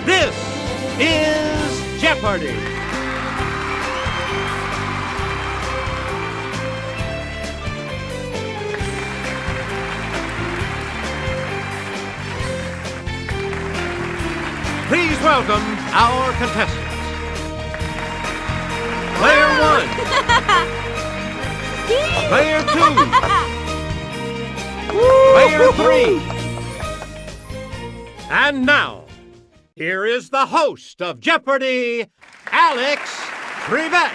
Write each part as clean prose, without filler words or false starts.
This is Jeopardy! Please welcome our contestants. Player 1. Player 2. Player 3. And now, here is the host of Jeopardy, Alex Trebek.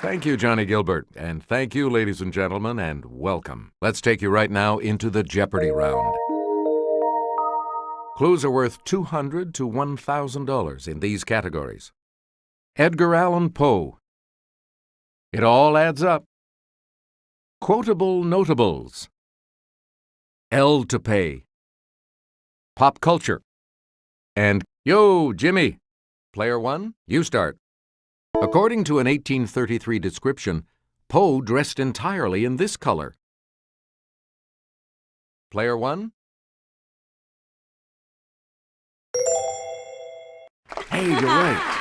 Thank you, Johnny Gilbert, and thank you, ladies and gentlemen, and welcome. Let's take you right now into the Jeopardy round. Clues are worth $200 to $1,000 in these categories. Edgar Allan Poe. It all adds up. Quotable notables. L to pay. Pop culture. And, yo, Jimmy. Player 1, you start. According to an 1833 description, Poe dressed entirely in this color. Player 1. Hey, you're right.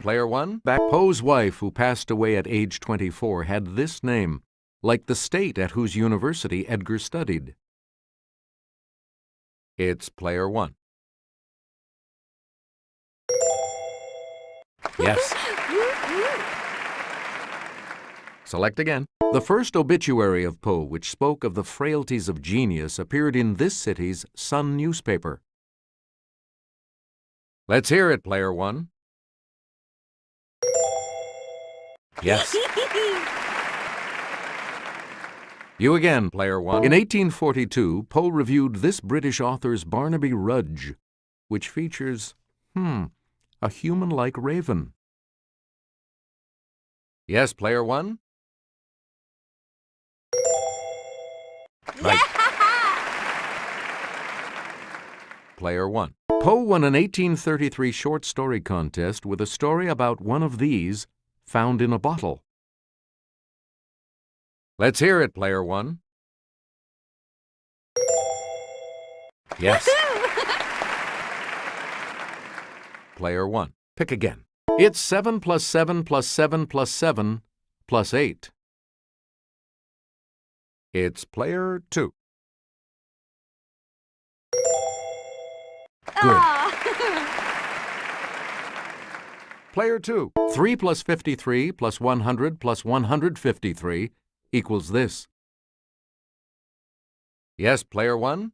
Player 1. Poe's wife, who passed away at age 24, had this name, like the state at whose university Edgar studied. It's Player 1. Yes. Select again. The first obituary of Poe, which spoke of the frailties of genius, appeared in this city's Sun newspaper. Let's hear it, Player 1. Yes. You again, Player 1. In 1842, Poe reviewed this British author's Barnaby Rudge, which features, a human-like raven. Yes, Player 1. Right. Player 1. Poe won an 1833 short story contest with a story about one of these found in a bottle. Let's hear it, Player 1. Yes. Player 1. Pick again. It's 7 plus 7 plus 7 plus 7 plus 8. It's Player 2. Good. Player 2. 3 plus 53 plus 100 plus 153 equals this. Yes, Player 1?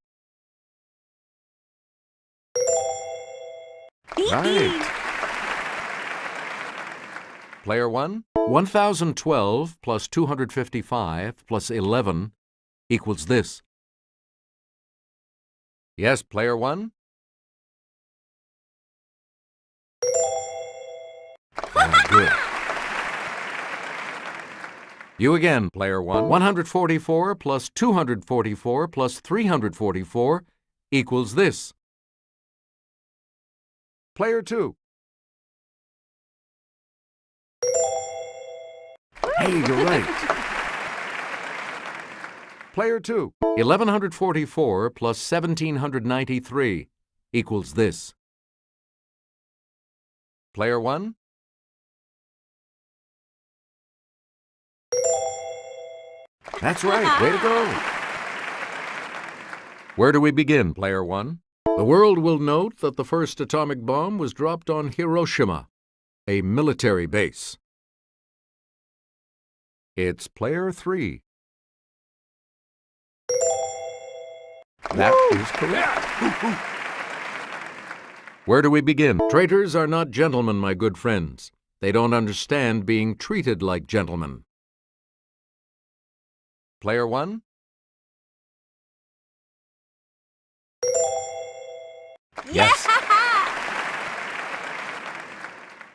Right. Player 1? 1012 plus 255 plus 11 equals this. Yes, Player 1? Good. You again, Player 1. 144 plus 244 plus 344 equals this. Player 2. Hey, you're right. Player 2. 1144 plus 1793 equals this. Player 1. That's right. Way to go. Where do we begin, Player 1? The world will note that the first atomic bomb was dropped on Hiroshima, a military base. It's Player 3. That is correct. Where do we begin? Traitors are not gentlemen, my good friends. They don't understand being treated like gentlemen. Player 1? Yes.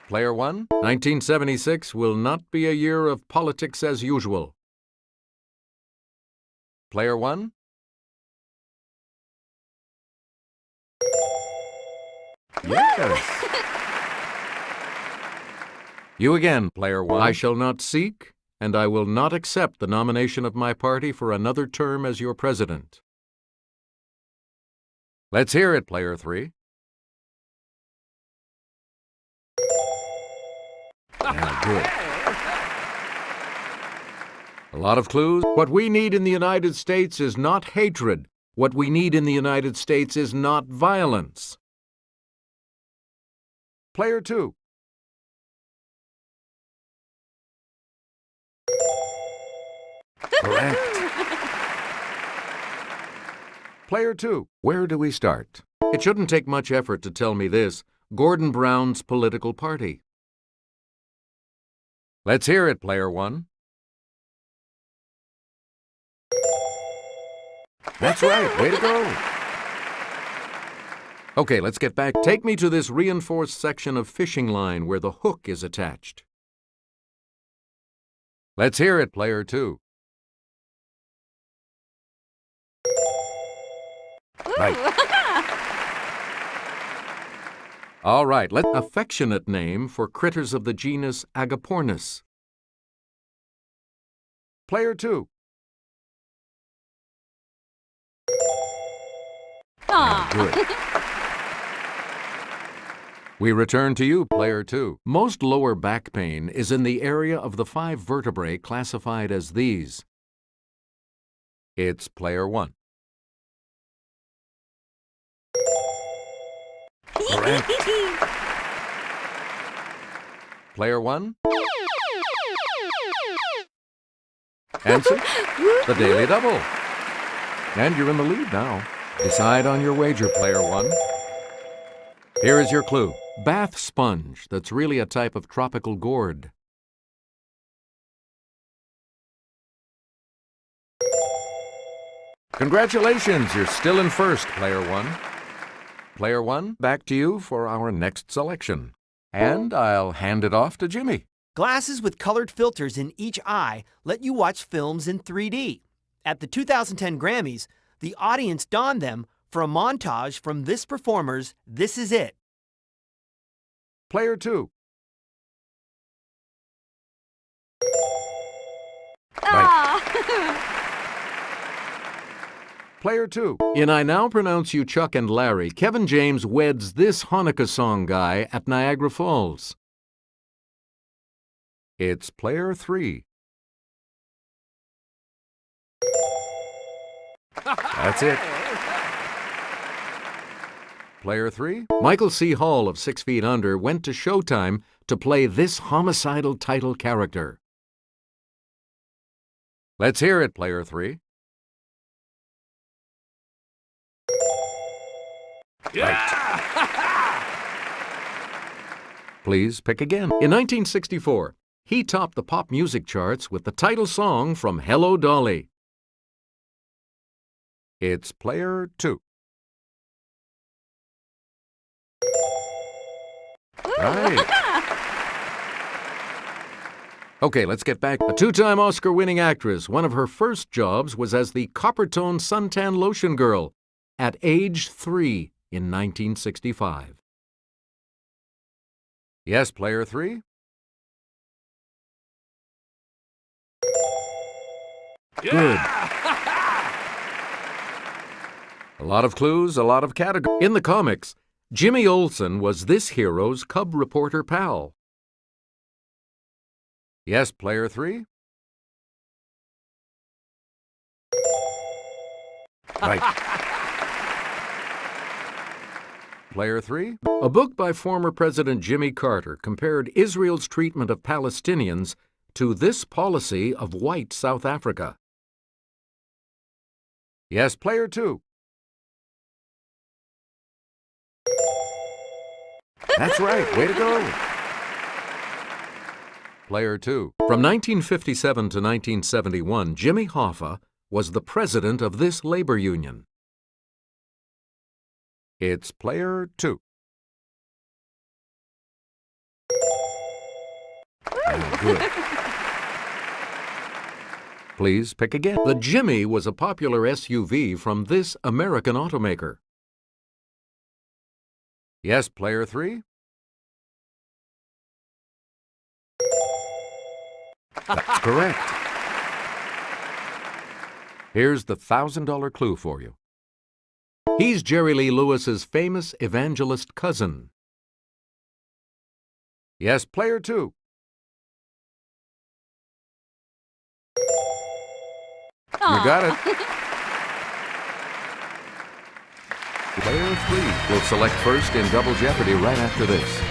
Player 1? 1976 will not be a year of politics as usual. Player 1? Yes. You again, Player 1. I shall not seek, and I will not accept the nomination of my party for another term as your president. Let's hear it, player 3. Yeah, good. A lot of clues. What we need in the United States is not hatred. What we need in the United States is not violence. Player 2. Correct. Player 2. Where do we start? It shouldn't take much effort to tell me this. Gordon Brown's political party. Let's hear it, player 1. That's right. Way to go. Okay, let's get back. Take me to this reinforced section of fishing line where the hook is attached. Let's hear it, player 2. Right. All right, affectionate name for critters of the genus Agapornis. Player 2. Good. We return to you, player 2. Most lower back pain is in the area of the 5 vertebrae classified as these. It's player 1. Correct. Player 1. Answer? The Daily Double. And you're in the lead now. Decide on your wager, player 1. Here is your clue. Bath sponge that's really a type of tropical gourd. Congratulations, you're still in first, player 1. Player 1, back to you for our next selection. And I'll hand it off to Jimmy. Glasses with colored filters in each eye let you watch films in 3D. At the 2010 Grammys, the audience donned them for a montage from this performer's This Is It. Player 2. Right. Player 2. In I Now Pronounce You Chuck and Larry, Kevin James weds this Hanukkah song guy at Niagara Falls. It's player 3. That's it. Player 3. Michael C. Hall of 6 Feet Under went to Showtime to play this homicidal title character. Let's hear it, player 3. Right. Please pick again. In 1964, he topped the pop music charts with the title song from Hello, Dolly. It's player 2. Right. Okay, let's get back. A 2-time Oscar-winning actress, one of her first jobs was as the Coppertone suntan lotion girl at age 3 in 1965. Yes, player 3? Good. A lot of clues, a lot of categories. In the comics, Jimmy Olsen was this hero's cub reporter pal. Yes, player 3? Right. Player 3? A book by former President Jimmy Carter compared Israel's treatment of Palestinians to this policy of white South Africa. Yes, player 2. That's right. Way to go. Player 2. From 1957 to 1971, Jimmy Hoffa was the president of this labor union. It's player 2. Good. Please pick again. The Jimmy was a popular SUV from this American automaker. Yes, player 3? That's correct. Here's the $1,000 clue for you. He's Jerry Lee Lewis's famous evangelist cousin. Yes, player 2. You got it. Player 3 will select first in Double Jeopardy right after this.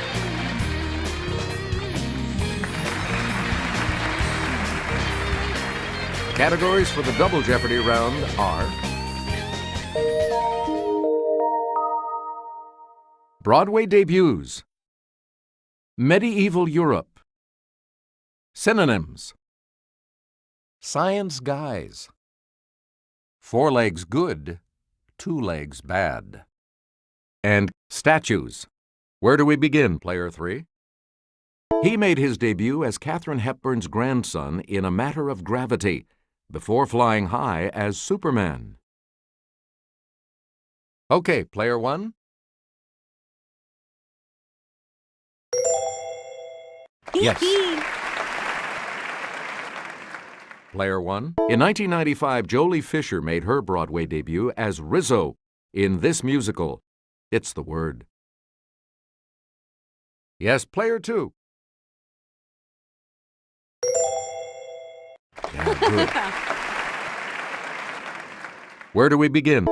Categories for the Double Jeopardy round are Broadway debuts, Medieval Europe, Synonyms, Science Guys, 4 legs good, 2 legs bad, and Statues. Where do we begin, player 3? He made his debut as Katharine Hepburn's grandson in A Matter of Gravity, before flying high as Superman. Okay, player 1. Yes. Player 1. In 1995, Jolie Fisher made her Broadway debut as Rizzo in this musical, It's the Word. Yes, player 2. Yeah, good. Where do we begin?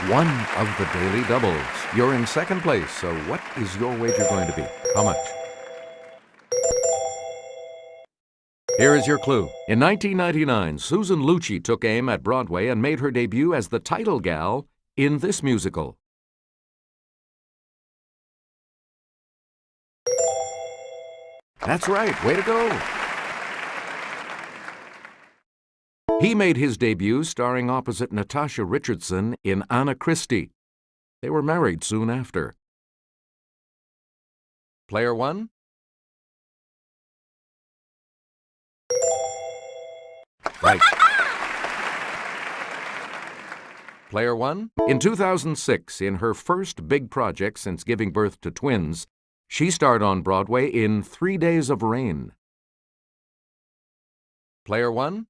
One of the daily doubles. You're in second place, so what is your wager going to be? How much? Here is your clue. In 1999, Susan Lucci took aim at Broadway and made her debut as the title gal in this musical. That's right. Way to go. He made his debut starring opposite Natasha Richardson in Anna Christie. They were married soon after. Player 1? Right. Player 1? In 2006, in her first big project since giving birth to twins, she starred on Broadway in 3 Days of Rain. Player 1?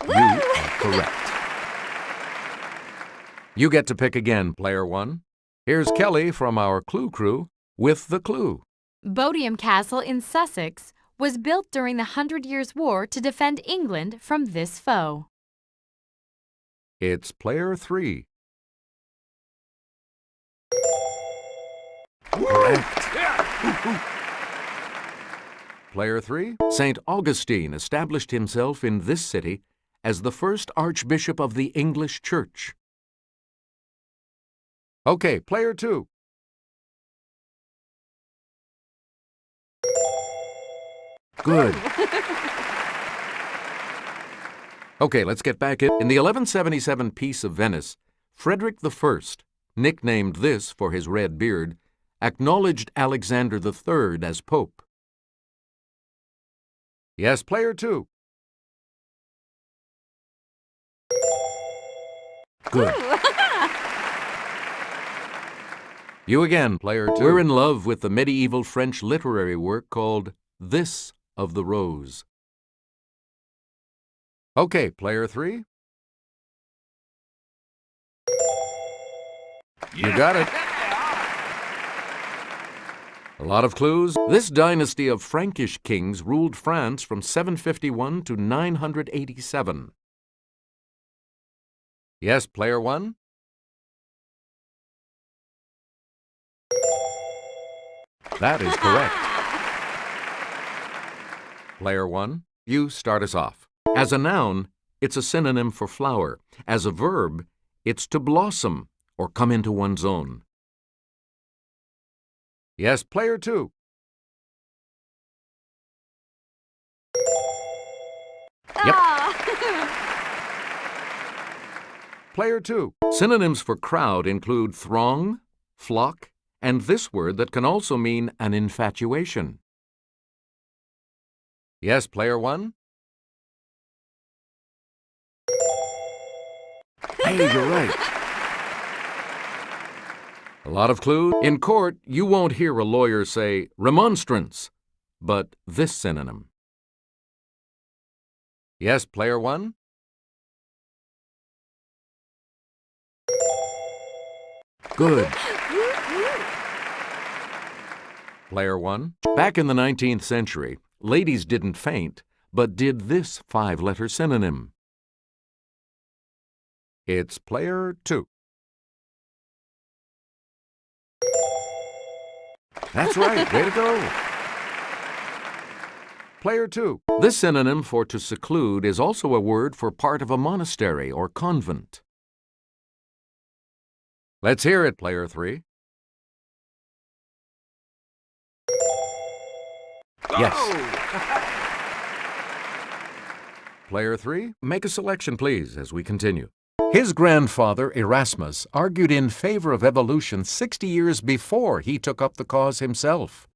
You are correct. You get to pick again, player 1. Here's Kelly from our Clue Crew with the clue. Bodiam Castle in Sussex was built during the 100 Years' War to defend England from this foe. It's player 3. Correct. Player 3. St. Augustine established himself in this city as the first Archbishop of the English Church. Okay, player 2. Good. Okay, let's get back in the 1177 Peace of Venice. Frederick I, nicknamed this for his red beard, acknowledged Alexander III as Pope. Yes, player 2. Good. You again, player 2. We're in love with the medieval French literary work called This of the Rose. Okay, player 3. You got it. A lot of clues. This dynasty of Frankish kings ruled France from 751 to 987. Yes, player 1. That is correct. Player 1, you start us off. As a noun, it's a synonym for flower. As a verb, it's to blossom or come into one's own. Yes, player 2. Yep. Player 2. Synonyms for crowd include throng, flock, and this word that can also mean an infatuation. Yes, player 1. Hey, you're right. A lot of clues. In court, you won't hear a lawyer say remonstrance but this synonym. Yes, player 1? Good. Player 1. Back in the 19th century, ladies didn't faint, but did this 5-letter synonym. It's player 2. That's right. Way to go. Player 2. This synonym for to seclude is also a word for part of a monastery or convent. Let's hear it, player 3. Yes. Player 3, make a selection, please, as we continue. His grandfather, Erasmus, argued in favor of evolution 60 years before he took up the cause himself.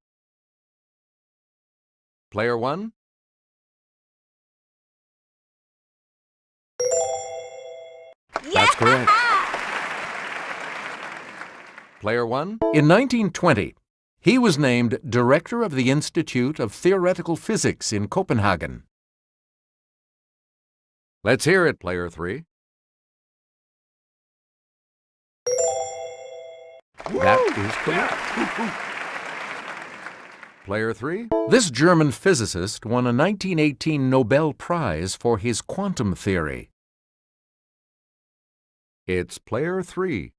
Player 1? That's correct. Player 1? In 1920, he was named Director of the Institute of Theoretical Physics in Copenhagen. Let's hear it, player 3. That is correct. Player 3. This German physicist won a 1918 Nobel Prize for his quantum theory. It's player 3.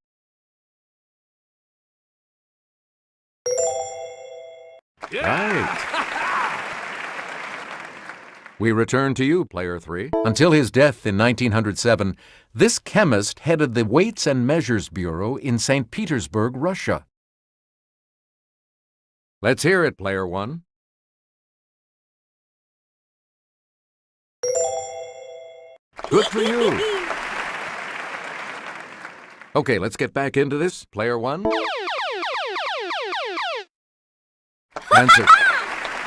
Right. We return to you, player 3. Until his death in 1907, this chemist headed the Weights and Measures Bureau in St. Petersburg, Russia. Let's hear it, player 1. Good for you. Okay, let's get back into this, player 1. Answer.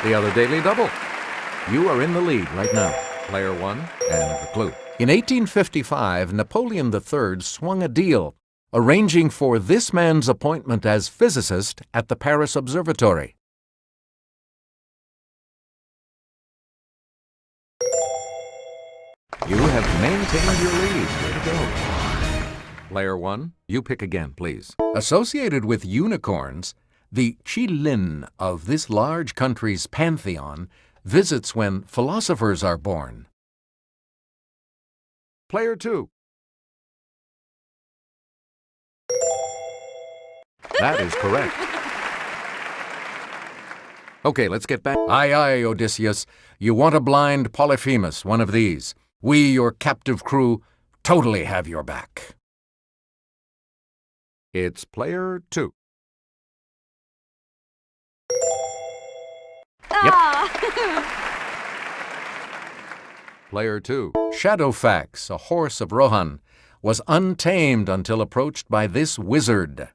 The other daily double. You are in the lead right now, player 1, and the clue. In 1855, Napoleon III swung a deal, arranging for this man's appointment as physicist at the Paris Observatory. You have maintained your lead. Way to go. Player 1, you pick again, please. Associated with unicorns, the Qilin of this large country's pantheon visits when philosophers are born. Player 2. That is correct. Okay, let's get back. Aye, aye, Odysseus. You want to blind Polyphemus, one of these. We, your captive crew, totally have your back. It's player 2. Yep. Player 2. Shadowfax, a horse of Rohan, was untamed until approached by this wizard.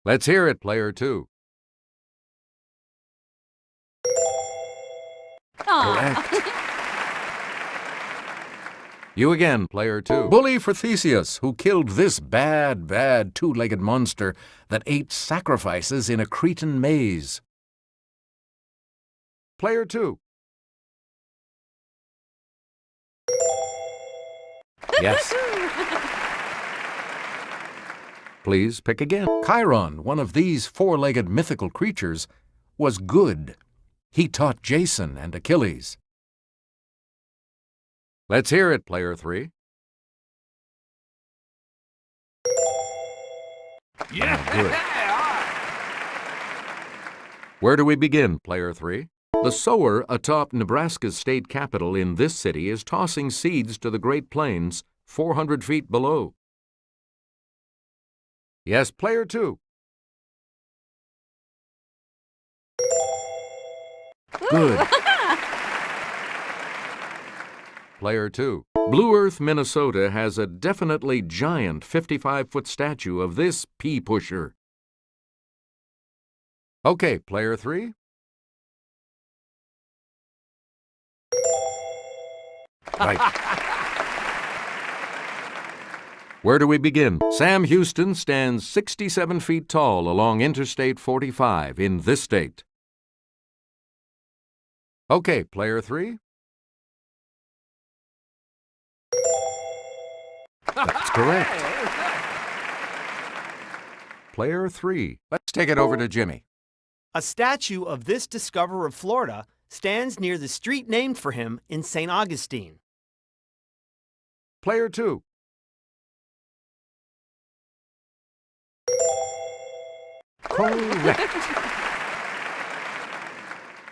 Let's hear it, player 2. Correct. You again, player 2. Bully for Theseus, who killed this bad two-legged monster that ate sacrifices in a Cretan maze. Player 2. Yes. Please pick again. Chiron, one of these four-legged mythical creatures, was good. He taught Jason and Achilles. Let's hear it, player 3. Yeah. Good. Where do we begin, player 3? The sower atop Nebraska's state capitol in this city is tossing seeds to the Great Plains 400 feet below. Yes, player 2. Good. Player 2. Blue Earth, Minnesota has a definitely giant 55-foot statue of this pea pusher. Okay, player 3. Right. Where do we begin? Sam Houston stands 67 feet tall along Interstate 45 in this state. Okay, player 3. That's correct. Player 3. Let's take it over to Jimmy. A statue of this discoverer of Florida stands near the street named for him in St. Augustine. Player 2. Correct.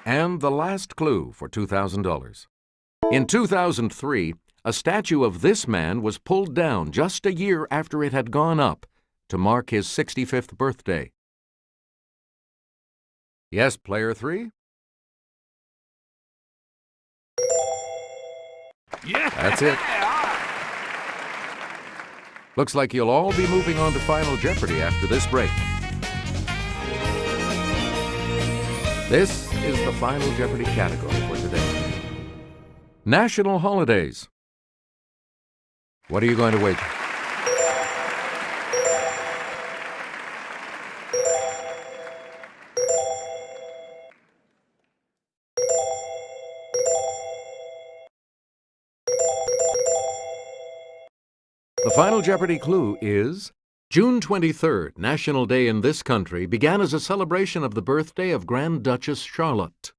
And the last clue for $2,000. In 2003, a statue of this man was pulled down just a year after it had gone up to mark his 65th birthday. Yes, player 3? Yeah! That's it. Looks like you'll all be moving on to Final Jeopardy after this break. This is the Final Jeopardy category for today. National holidays. What are you going to wager? The Final Jeopardy clue is June 23rd, National Day in this country, began as a celebration of the birthday of Grand Duchess Charlotte.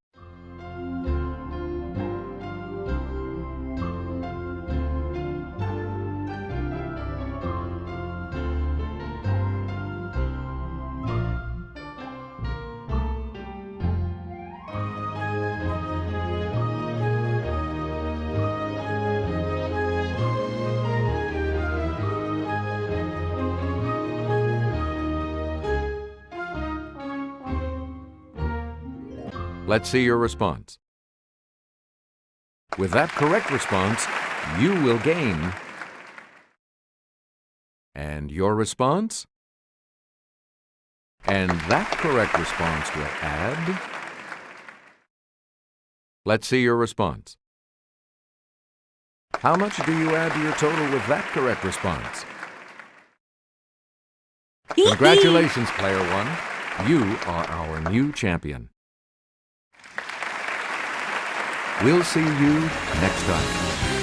Let's see your response. With that correct response, you will gain. And your response? And that correct response will add. Let's see your response. How much do you add to your total with that correct response? Congratulations, player 1. You are our new champion. We'll see you next time.